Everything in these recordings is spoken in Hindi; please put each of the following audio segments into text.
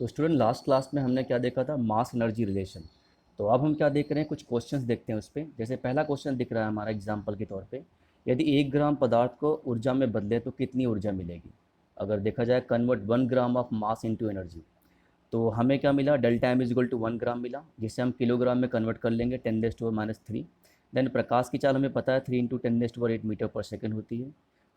तो स्टूडेंट लास्ट क्लास में हमने क्या देखा था, मास एनर्जी रिलेशन। तो अब हम क्या देख रहे हैं, कुछ क्वेश्चंस देखते हैं उस पर। जैसे पहला क्वेश्चन दिख रहा है हमारा एग्जांपल के तौर पे, यदि 1 ग्राम पदार्थ को ऊर्जा में बदले तो कितनी ऊर्जा मिलेगी। अगर देखा जाए convert 1 gram of mass into energy, तो हमें क्या मिला, delta m is equal to 1 gram मिला, जिसे हम किलोग्राम में कन्वर्ट कर लेंगे 10⁻³ देन प्रकाश की चाल हमें पता है 3 × 10⁸ मीटर पर सेकेंड होती है।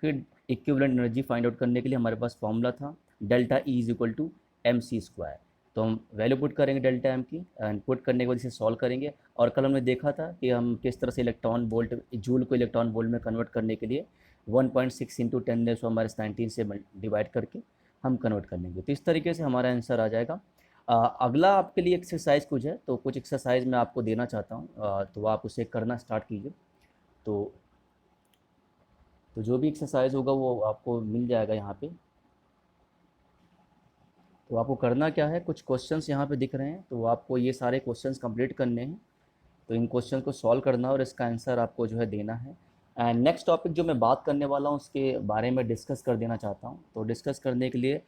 फिर इक्विवेलेंट एनर्जी फाइंड आउट करने के लिए हमारे पास फॉर्मूला था delta e is equal to mc²। तो हम वैल्यू पुट करेंगे डेल्टा एम की, एंड पुट करने के बाद इसे सॉल्व करेंगे। और कल हमने देखा था कि हम किस तरह से इलेक्ट्रॉन वोल्ट, जूल को इलेक्ट्रॉन वोल्ट में कन्वर्ट करने के लिए 1.6 × 10⁻19 से डिवाइड करके हम कन्वर्ट कर लेंगे। तो इस तरीके से हमारा आंसर आ जाएगा। अगला आपके लिए एक्सरसाइज कुछ है, तो कुछ एक्सरसाइज मैं आपको देना चाहता हूँ, तो आप उसे करना स्टार्ट कीजिए। तो जो भी एक्सरसाइज होगा वो आपको मिल जाएगा यहाँ पे। तो आपको करना क्या है, कुछ क्वेश्चंस यहाँ पे दिख रहे हैं, तो आपको ये सारे क्वेश्चंस कंप्लीट करने हैं। तो इन क्वेश्चन को सॉल्व करना है और इसका आंसर आपको जो है देना है। एंड नेक्स्ट टॉपिक जो मैं बात करने वाला हूँ उसके बारे में डिस्कस कर देना चाहता हूँ। तो डिस्कस करने के लिए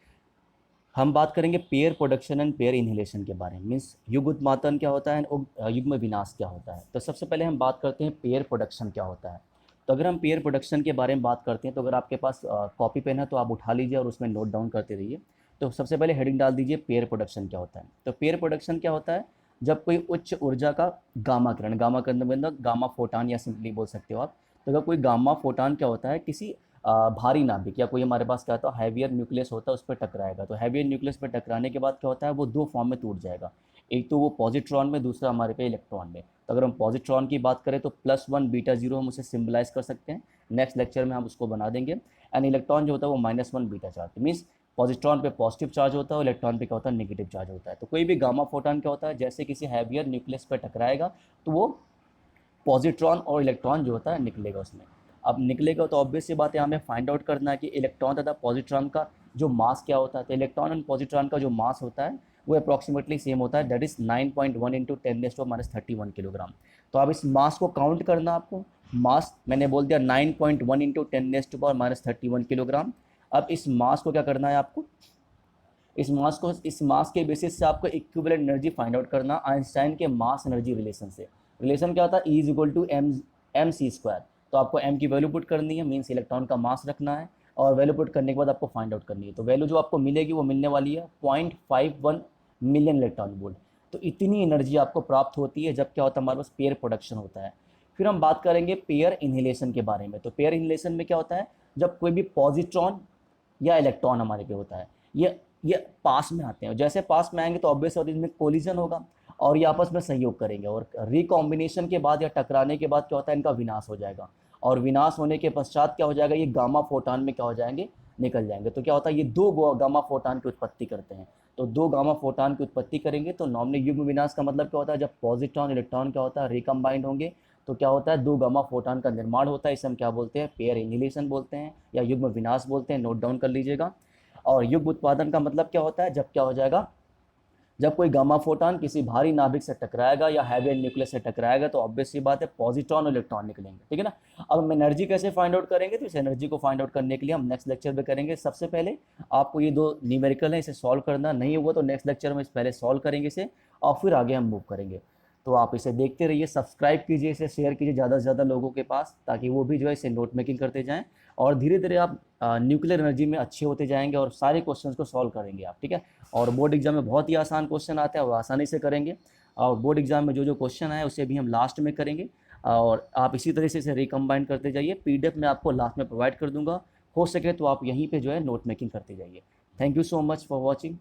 हम बात करेंगे pair production and pair inhalation के बारे में, मीन्स युग्म उत्पादन क्या होता है और युग्म विनाश क्या होता है। तो सबसे पहले हम बात करते हैं पेयर प्रोडक्शन क्या होता है। तो अगर हम पेयर प्रोडक्शन के बारे में बात करते हैं, तो अगर आपके पास कॉपी पेन है तो आप उठा लीजिए और उसमें नोट डाउन करते रहिए। तो सबसे पहले हेडिंग डाल दीजिए पेयर प्रोडक्शन क्या होता है। तो पेयर प्रोडक्शन क्या होता है, जब कोई उच्च ऊर्जा का गामा किरण, गामा किरण मतलब गामा फोटान या सिंपली बोल सकते हो आप। तो अगर कोई गामा फोटान क्या होता है, किसी भारी नाभिक या कोई हमारे पास क्या होता है हैवियर न्यूक्लियस होता है उस पर टकराएगा। तो हैवियर न्यूक्लियस पर टकराने के बाद क्या होता है, वो दो फॉर्म में टूट जाएगा। एक तो वो पॉजिट्रॉन में, दूसरा हमारे पे इलेक्ट्रॉन में। तो अगर हम पॉजिट्रॉन की बात करें तो +1 β0 हम उसे सिम्बलाइज कर सकते हैं, नेक्स्ट लेक्चर में हम उसको बना देंगे। एंड इलेक्ट्रॉन जो होता है वो -1 बीटा चार्ज, मीन्स पॉजिट्रॉन पे पॉजिटिव चार्ज होता है और इलेक्ट्रॉन पे क्या होता है, नेगेटिव चार्ज होता है। तो कोई भी गामा फोटॉन क्या होता है, जैसे किसी हैवियर न्यूक्लियस पर टकराएगा तो वो पॉजिट्रॉन और इलेक्ट्रॉन जो होता है निकलेगा उसमें। अब निकलेगा तो ऑब्वियस सी बात है, हमें फाइंड आउट करना है कि इलेक्ट्रॉन तथा पॉजिट्रॉन का जो मास क्या होता है। तो इलेक्ट्रॉन एंड पॉजिट्रॉन का जो मास होता है वो अप्रॉक्सीमेटली सेम होता है, दैट इज 9.1 × 10⁻31 किलोग्राम। तो अब इस मास को काउंट करना आपको, मास मैंने बोल दिया 9.1 × 10⁻31 किलोग्राम। अब इस मास को क्या करना है आपको, इस मास के बेसिस से आपको इक्विवेलेंट एनर्जी फाइंड आउट करना आइंस्टाइन के मास एनर्जी रिलेशन से। रिलेशन क्या होता है, E is equal to mc²। तो आपको m की वैल्यू पुट करनी है, मीन्स इलेक्ट्रॉन का मास रखना है, और वैल्यू पुट करने के बाद आपको फाइंड आउट करनी है। तो वैल्यू जो आपको मिलेगी वो मिलने वाली है 0.51 मिलियन इलेक्ट्रॉन वोल्ट। तो इतनी एनर्जी आपको प्राप्त होती है जब क्या होता है, हमारे पास पेयर प्रोडक्शन होता है। फिर हम बात करेंगे पेयर इनहेलेशन के बारे में। तो पेयर इनहेलेशन में क्या होता है, जब कोई भी पॉजिट्रॉन या इलेक्ट्रॉन हमारे पे होता है, ये पास में आते हैं, जैसे पास में आएंगे तो ऑब्वियस और इसमें कोलिजन होगा और ये आपस में सहयोग करेंगे, और रिकॉम्बिनेशन के बाद या टकराने के बाद क्या होता है, इनका विनाश हो जाएगा। और विनाश होने के पश्चात क्या हो जाएगा, ये गामा फोटान में क्या हो जाएंगे, निकल जाएंगे। तो क्या होता है, ये दो गामा फोटान की उत्पत्ति करते हैं। तो दो गामा फोटान की उत्पत्ति करेंगे तो नॉर्मली युग्म विनाश का मतलब क्या होता है, जब पॉजिट्रॉन इलेक्ट्रॉन क्या होता है, रिकम्बाइंड होंगे तो क्या होता है, दो गामा फोटान का निर्माण होता है। इसे हम क्या बोलते हैं, पेयर इनहेलेशन बोलते हैं या युग्म विनाश बोलते हैं, नोट डाउन कर लीजिएगा। और युग्म उत्पादन का मतलब क्या होता है, जब क्या हो जाएगा, जब कोई गामा फोटान किसी भारी नाभिक से टकराएगा या हैवी न्यूक्लियस से टकराएगा तो ऑब्वियस सी बात है पॉजिट्रॉन और इलेक्ट्रॉन निकलेंगे, ठीक है ना। अब हम एनर्जी कैसे फाइंड आउट करेंगे, तो इस एनर्जी को फाइंड आउट करने के लिए हम नेक्स्ट लेक्चर में करेंगे। सबसे पहले आपको ये दो न्यूमेरिकल है, इसे सॉल्व करना नहीं होगा तो नेक्स्ट लेक्चर में इस पहले सॉल्व करेंगे इसे, और फिर आगे हम मूव करेंगे। तो आप इसे देखते रहिए, सब्सक्राइब कीजिए, इसे शेयर कीजिए ज़्यादा से ज़्यादा लोगों के पास, ताकि वो भी जो है इसे नोट मेकिंग करते जाएं, और धीरे धीरे आप न्यूक्लियर एनर्जी में अच्छे होते जाएंगे और सारे क्वेश्चंस को सॉल्व करेंगे आप, ठीक है। और बोर्ड एग्जाम में बहुत ही आसान क्वेश्चन आते हैं, वो आसानी से करेंगे। और बोर्ड एग्जाम में जो जो क्वेश्चन आए उसे भी हम लास्ट में करेंगे, और आप इसी तरह से इसे रिकम्बाइंड करते जाइए। PDF मैं आपको लास्ट में प्रोवाइड कर दूंगा, हो सके तो आप यहीं पर जो है नोट मेकिंग करते जाइए। Thank you so much for watching.